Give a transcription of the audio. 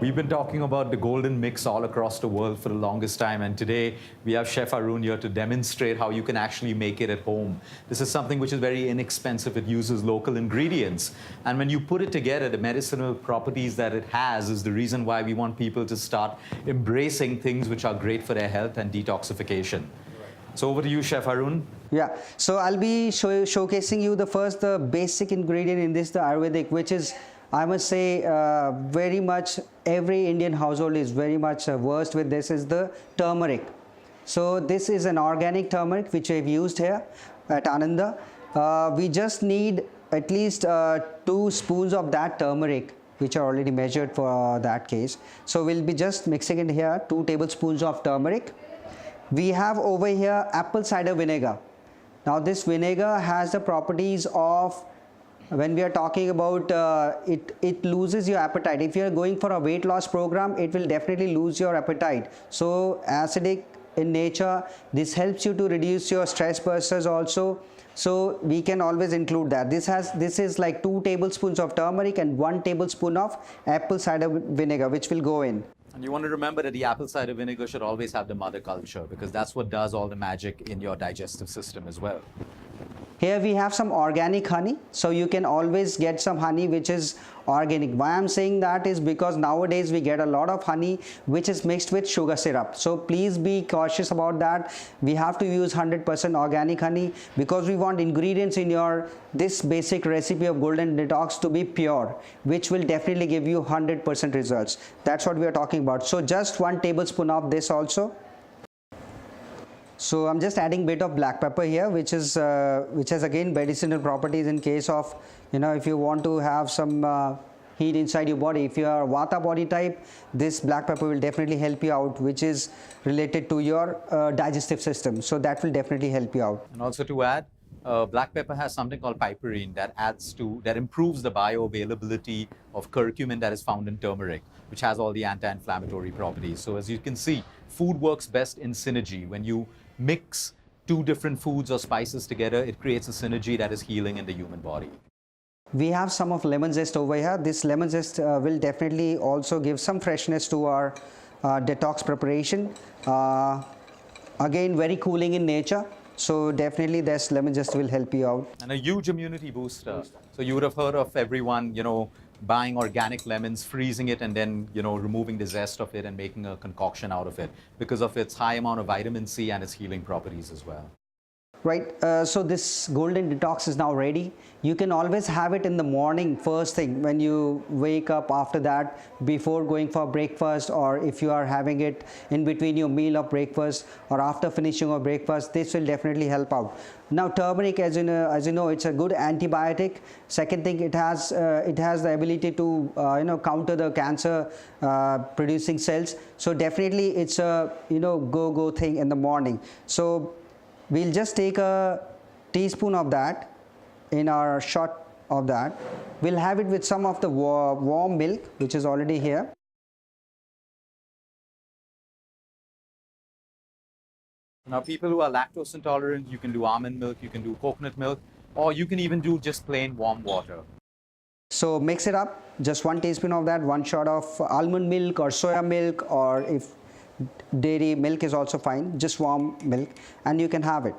We've been talking about the golden mix all across the world for the longest time, and today we have Chef Arun here to demonstrate how you can actually make it at home. This is something which is very inexpensive. It uses local ingredients, and when you put it together, the medicinal properties that it has is the reason why we want people to start embracing things which are great for their health and detoxification. So over to you, Chef Arun. Yeah, so I'll be showcasing you the basic ingredient in this, the Ayurvedic, which is, I must say, very much every Indian household is very much versed with this, is the turmeric. So this is an organic turmeric which we've used here at Ananda. We just need at least 2 spoons of that turmeric, which are already measured for that case. So we'll be just mixing it here, 2 tablespoons of turmeric. We have over here apple cider vinegar. Now this vinegar has the properties of, when we are talking about it loses your appetite. If you are going for a weight loss program, it will definitely lose your appetite. So acidic in nature, this helps you to reduce your stress busters also. So we can always include that. This is like 2 tablespoons of turmeric and 1 tablespoon of apple cider vinegar, which will go in. And you want to remember that the apple cider vinegar should always have the mother culture, because that's what does all the magic in your digestive system as well. Here we have some organic honey, so you can always get some honey which is organic. Why I'm saying that is because nowadays we get a lot of honey which is mixed with sugar syrup. So please be cautious about that. We have to use 100% organic honey, because we want ingredients in this basic recipe of Golden Detox to be pure, which will definitely give you 100% results. That's what we are talking about. So just 1 tablespoon of this also. So I'm just adding bit of black pepper here, which has again medicinal properties in case of, if you want to have some heat inside your body. If you are Vata body type, this black pepper will definitely help you out, which is related to your digestive system. So that will definitely help you out. And also to add, black pepper has something called piperine that improves the bioavailability of curcumin that is found in turmeric, which has all the anti-inflammatory properties. So as you can see, food works best in synergy. When you mix 2 different foods or spices together, it creates a synergy that is healing in the human body. We have some of lemon zest over here. This lemon zest will definitely also give some freshness to our detox preparation. Again, very cooling in nature. So definitely this lemon zest will help you out. And a huge immunity booster. So you would have heard of everyone, buying organic lemons, freezing it, and then, removing the zest of it and making a concoction out of it because of its high amount of vitamin C and its healing properties as well. Right, so this Golden Detox is now ready. You can always have it in the morning, first thing when you wake up, after that, before going for breakfast, or if you are having it in between your meal of breakfast or after finishing your breakfast. This will definitely help out. Now turmeric, as you know, it's a good antibiotic. Second thing, it has the ability to counter the cancer producing cells. So definitely it's a go thing in the morning. So we'll just take a teaspoon of that in our shot of that. We'll have it with some of the warm milk, which is already here. Now, people who are lactose intolerant, you can do almond milk, you can do coconut milk, or you can even do just plain warm water. So mix it up, just 1 teaspoon of that, 1 shot of almond milk or soya milk, or if dairy milk is also fine, just warm milk, and you can have it.